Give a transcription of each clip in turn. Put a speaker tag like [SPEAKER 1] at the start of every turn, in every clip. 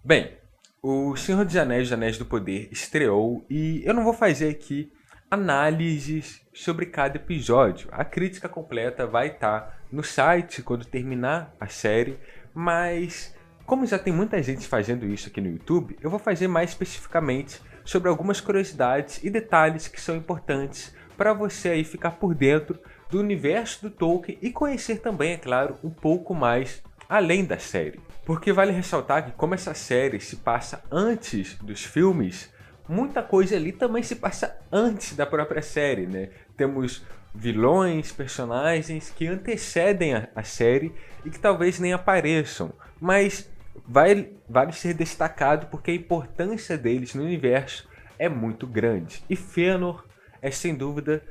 [SPEAKER 1] Bem, o Senhor dos Anéis, Os Anéis do Poder estreou e eu não vou fazer aqui análises sobre cada episódio. A crítica completa vai estar no site quando terminar a série, mas como já tem muita gente fazendo isso aqui no YouTube, eu vou fazer mais especificamente sobre algumas curiosidades e detalhes que são importantes para você aí ficar por dentro do universo do Tolkien e conhecer também, é claro, um pouco mais além da série. Porque vale ressaltar que como essa série se passa antes dos filmes, muita coisa ali também se passa antes da própria série, né? Temos vilões, personagens que antecedem a série e que talvez nem apareçam, mas vale ser destacado porque a importância deles no universo é muito grande. E Fëanor é sem dúvida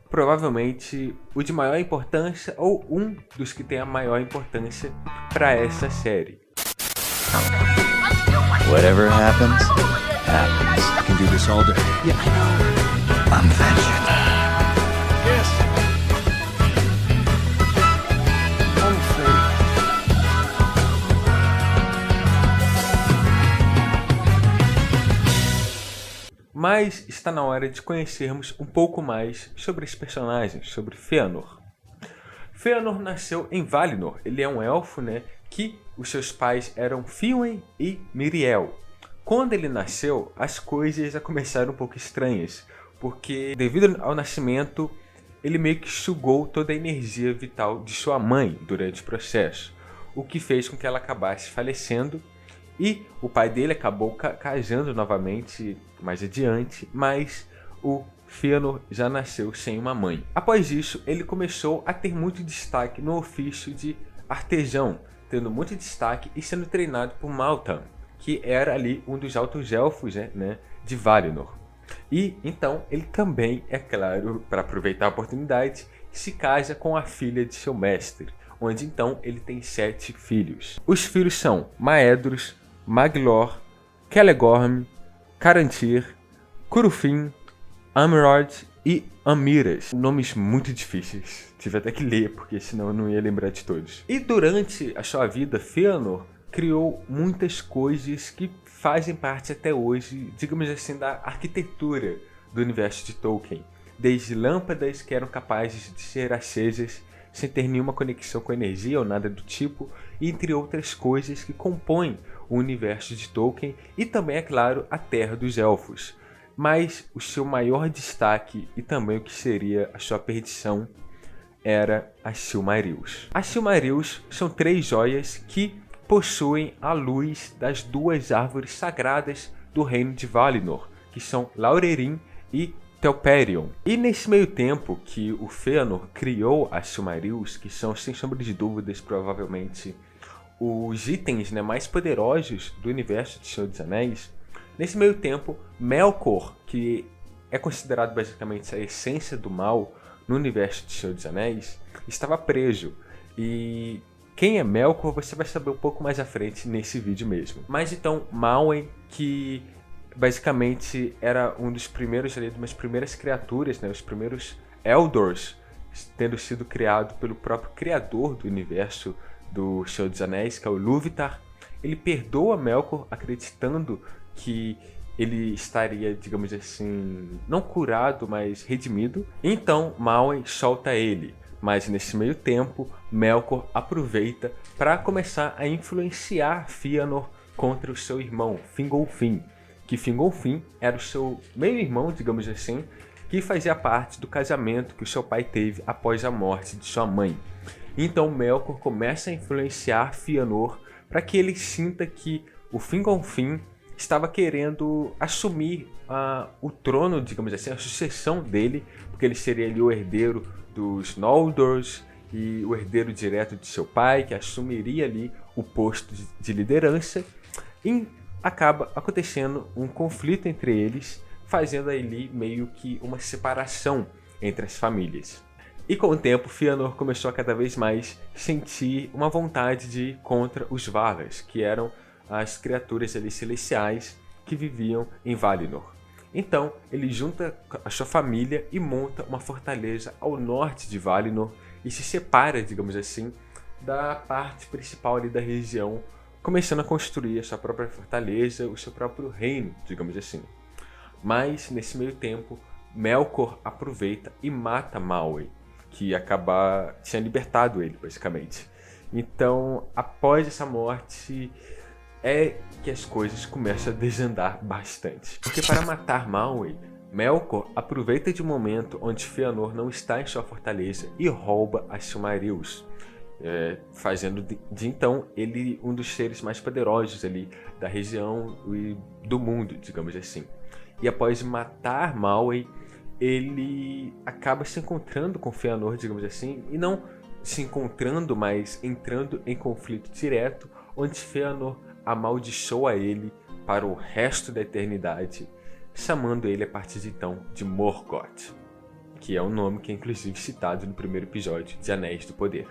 [SPEAKER 1] provavelmente o de maior importância ou um dos que tem a maior importância para essa série.
[SPEAKER 2] Whatever happens, happens. I can do this all day. Yeah, I know. I'm vengeance.
[SPEAKER 1] Mas está na hora de conhecermos um pouco mais sobre os personagens, sobre Fëanor. Fëanor nasceu em Valinor. Ele é um elfo, né, que os seus pais eram Finwë e Miriel. Quando ele nasceu, as coisas já começaram um pouco estranhas, porque devido ao nascimento, ele meio que sugou toda a energia vital de sua mãe durante o processo, o que fez com que ela acabasse falecendo. E o pai dele acabou casando novamente mais adiante, mas o Fëanor já nasceu sem uma mãe. Após isso, ele começou a ter muito destaque no ofício de artesão, tendo muito destaque e sendo treinado por Maltan, que era ali um dos altos elfos, né, de Valinor. E então ele também, é claro, para aproveitar a oportunidade, se casa com a filha de seu mestre, onde então ele tem 7 filhos. Os filhos são Maedhros, Maglor, Celegorm, Caranthir, Curufin, Amrod e Amyras. Nomes muito difíceis. Tive até que ler, porque senão eu não ia lembrar de todos. E durante a sua vida, Fëanor criou muitas coisas que fazem parte até hoje, digamos assim, da arquitetura do universo de Tolkien. Desde lâmpadas que eram capazes de ser acesas sem ter nenhuma conexão com energia ou nada do tipo, entre outras coisas que compõem o universo de Tolkien e também, é claro, a Terra dos Elfos. Mas o seu maior destaque e também o que seria a sua perdição era as Silmarils. As Silmarils são 3 joias que possuem a luz das 2 árvores sagradas do reino de Valinor, que são Laurerin e Telperion. E nesse meio tempo que o Fëanor criou as Silmarils, que são, sem sombra de dúvidas, provavelmente os itens, né, mais poderosos do universo de Senhor dos Anéis, nesse meio tempo, Melkor, que é considerado basicamente a essência do mal no universo de Senhor dos Anéis, estava preso. E quem é Melkor você vai saber um pouco mais à frente nesse vídeo mesmo. Mas então, Manwë, que basicamente era um dos primeiros ali, umas primeiras criaturas, né, os primeiros Eldors, tendo sido criado pelo próprio criador do universo do Senhor dos Anéis, que é o Ilúvatar. Ele perdoa Melkor acreditando que ele estaria, digamos assim, não curado, mas redimido. Então Manwë solta ele, mas nesse meio tempo Melkor aproveita para começar a influenciar Fëanor contra o seu irmão Fingolfin, que Fingolfin era o seu meio-irmão, digamos assim, que fazia parte do casamento que o seu pai teve após a morte de sua mãe. Então Melkor começa a influenciar Fëanor para que ele sinta que o Fingolfin estava querendo assumir o trono, digamos assim, a sucessão dele, porque ele seria ali o herdeiro dos Noldors e o herdeiro direto de seu pai, que assumiria ali o posto de liderança. E acaba acontecendo um conflito entre eles, fazendo ali meio que uma separação entre as famílias. E com o tempo, Fëanor começou a cada vez mais sentir uma vontade de ir contra os Valas, que eram as criaturas ali celestiais que viviam em Valinor. Então, ele junta a sua família e monta uma fortaleza ao norte de Valinor e se separa, digamos assim, da parte principal ali da região começando a construir a sua própria fortaleza, o seu próprio reino, digamos assim. Mas, nesse meio tempo, Melkor aproveita e mata Maui, que tinha libertado ele, basicamente. Então, após essa morte, é que as coisas começam a desandar bastante. Porque para matar Maui, Melkor aproveita de um momento onde Fëanor não está em sua fortaleza e rouba as Silmarils, fazendo de então ele um dos seres mais poderosos ali da região e do mundo, digamos assim. E após matar Maui, ele acaba se encontrando com Fëanor, digamos assim, e não se encontrando, mas entrando em conflito direto, onde Fëanor amaldiçoa ele para o resto da eternidade, chamando ele a partir de então de Morgoth, que é um nome que é inclusive citado no primeiro episódio de Anéis do Poder.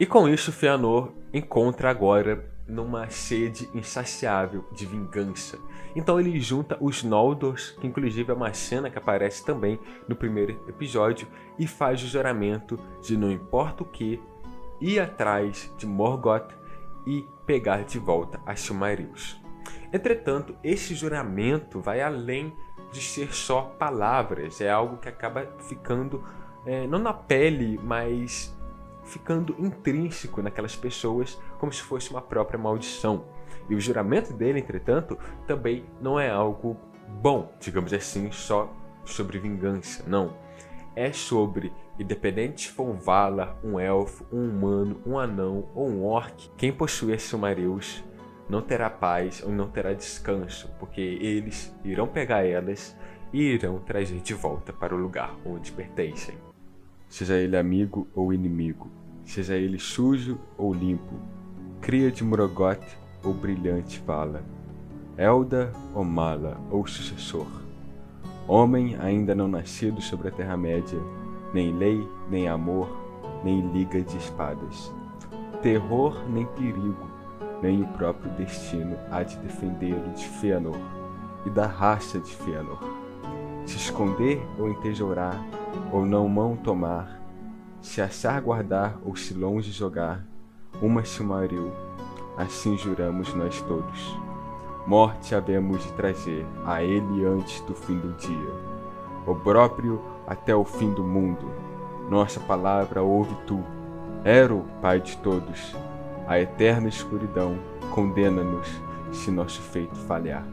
[SPEAKER 1] E com isso, Fëanor encontra agora numa sede insaciável de vingança. Então ele junta os Noldors, que inclusive é uma cena que aparece também no primeiro episódio, e faz o juramento de não importa o que, ir atrás de Morgoth e pegar de volta as Silmarils. Entretanto, esse juramento vai além de ser só palavras, é algo que acaba ficando, não na pele, mas ficando intrínseco naquelas pessoas, como se fosse uma própria maldição. E o juramento dele, entretanto, também não é algo bom, digamos assim, só sobre vingança, não. É sobre, independente se for um Valar, um Elfo, um Humano, um Anão ou um Orc, quem possuir as Silmarils não terá paz ou não terá descanso, porque eles irão pegar elas e irão trazer de volta para o lugar onde pertencem. Seja ele amigo ou inimigo, seja ele sujo ou limpo, cria de Morgoth ou brilhante Vala, Eldar ou Mala ou sucessor, homem ainda não nascido sobre a Terra-média, nem lei, nem amor, nem liga de espadas, terror nem perigo, nem o próprio destino há de defendê-lo de Fëanor e da raça de Fëanor. Se esconder ou entejourar, ou não mão tomar, se assar guardar ou se longe jogar, uma Silmaril, assim juramos nós todos. Morte havemos de trazer a ele antes do fim do dia, opróprio até o fim do mundo. Nossa palavra ouve tu, Ero, Pai de todos. A eterna escuridão condena-nos se nosso feito falhar.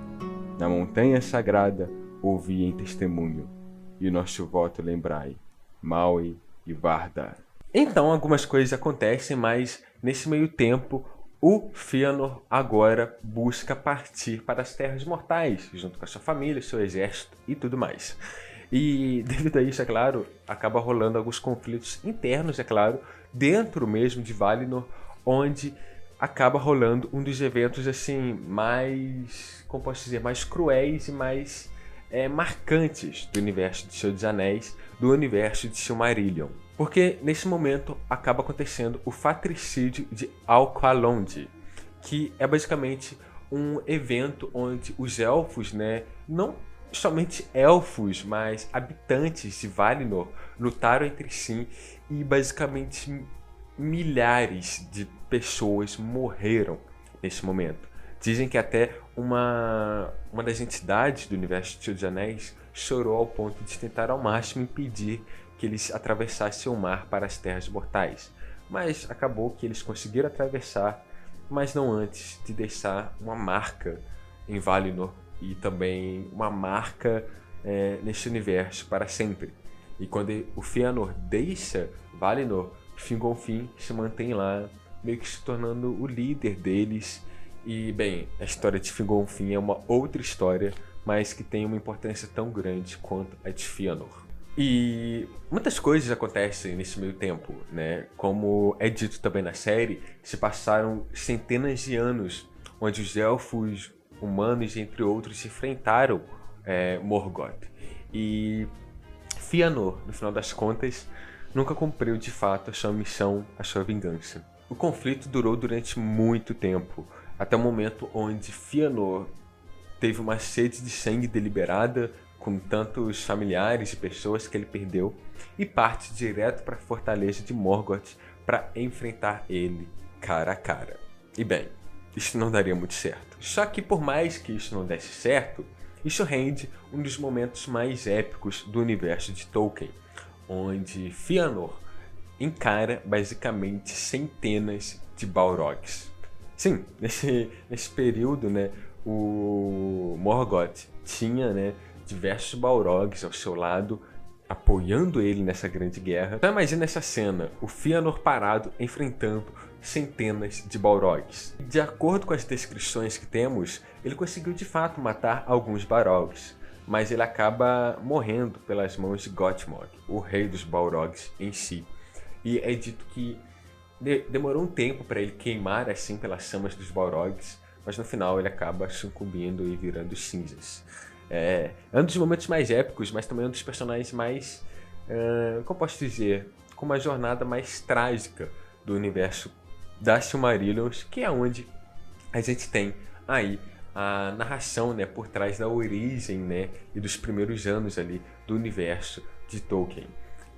[SPEAKER 1] Na montanha sagrada ouvi em testemunho, e nosso voto lembrai, Maui e Vardar. Então algumas coisas acontecem, mas nesse meio tempo o Fëanor agora busca partir para as Terras Mortais, junto com a sua família, seu exército e tudo mais. E devido a isso, é claro, acaba rolando alguns conflitos internos, é claro, dentro mesmo de Valinor, onde acaba rolando um dos eventos assim mais, como posso dizer, mais cruéis e mais marcantes do universo de Senhor dos Anéis, do universo de Silmarillion. Porque nesse momento acaba acontecendo o Fratricídio de Alqualondë, que é basicamente um evento onde os elfos, não somente elfos, mas habitantes de Valinor lutaram entre si e basicamente milhares de pessoas morreram nesse momento. Dizem que até uma das entidades do universo de Senhor dos Anéis chorou ao ponto de tentar ao máximo impedir que eles atravessassem o mar para as Terras Mortais. Mas acabou que eles conseguiram atravessar, mas não antes de deixar uma marca em Valinor e também uma marca neste universo para sempre. E quando o Fëanor deixa Valinor, Fingonfin se mantém lá, meio que se tornando o líder deles. E, bem, a história de Fingonfin é uma outra história, mas que tem uma importância tão grande quanto a de Fëanor. E muitas coisas acontecem nesse meio tempo, Como é dito também na série, se passaram centenas de anos onde os elfos, humanos, entre outros, se enfrentaram Morgoth. E Fëanor, no final das contas, nunca cumpriu de fato a sua missão, a sua vingança. O conflito durou durante muito tempo, até o momento onde Fëanor teve uma sede de sangue deliberada com tantos familiares e pessoas que ele perdeu e parte direto para a fortaleza de Morgoth para enfrentar ele cara a cara. E bem, isso não daria muito certo. Só que por mais que isso não desse certo, isso rende um dos momentos mais épicos do universo de Tolkien, onde Fëanor encara basicamente centenas de Balrogs. Sim, nesse período, né, o Morgoth tinha, né, diversos Balrogs ao seu lado, apoiando ele nessa grande guerra. Então imagina essa cena, o Fëanor parado enfrentando centenas de Balrogs. De acordo com as descrições que temos, ele conseguiu de fato matar alguns Balrogs, mas ele acaba morrendo pelas mãos de Gottmog, o rei dos Balrogs em si. E é dito que demorou um tempo para ele queimar assim pelas chamas dos Balrogs, mas no final ele acaba sucumbindo e virando cinzas. É um dos momentos mais épicos, mas também um dos personagens mais, como posso dizer, com uma jornada mais trágica do universo das Silmarillions, que é onde a gente tem aí a narração, né, por trás da origem, né, e dos primeiros anos ali do universo de Tolkien.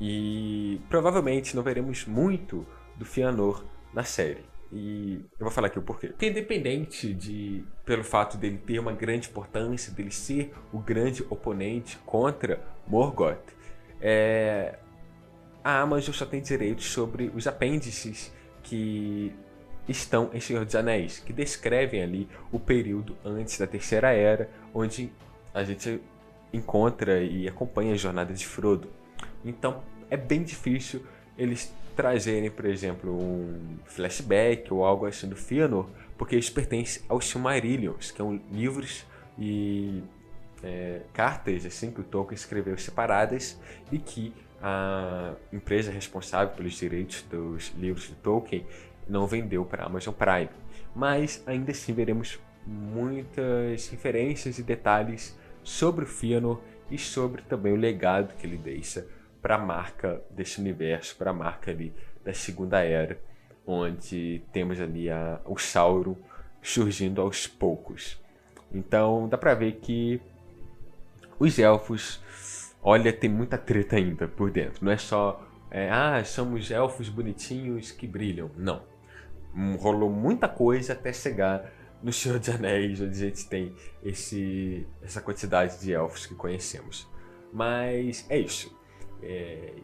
[SPEAKER 1] E provavelmente não veremos muito do Fëanor na série. E eu vou falar aqui o porquê. Porque independente pelo fato dele ter uma grande importância, dele ser o grande oponente contra Morgoth, a Amazon só tem direitos sobre os apêndices que estão em Senhor dos Anéis, que descrevem ali o período antes da Terceira Era, onde a gente encontra e acompanha a jornada de Frodo. Então é bem difícil eles trazerem, por exemplo, um flashback ou algo assim do Fëanor, porque isso pertence aos Silmarillions, que são livros e cartas assim que o Tolkien escreveu separadas e que a empresa responsável pelos direitos dos livros de Tolkien não vendeu para a Amazon Prime. Mas ainda assim veremos muitas referências e detalhes sobre o Fëanor e sobre também o legado que ele deixa para a marca desse universo, para a marca ali da Segunda Era, onde temos ali o Sauron surgindo aos poucos. Então dá para ver que os elfos, olha, tem muita treta ainda por dentro. Não é só, somos elfos bonitinhos que brilham. Não. Rolou muita coisa até chegar no Senhor dos Anéis, onde a gente tem essa quantidade de elfos que conhecemos. Mas é isso.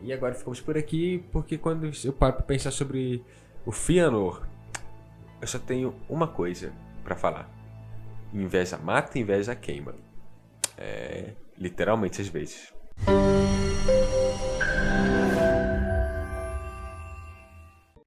[SPEAKER 1] E agora ficamos por aqui, porque quando eu paro para pensar sobre o Fëanor, eu só tenho uma coisa para falar: inveja mata, inveja queima. Literalmente às vezes.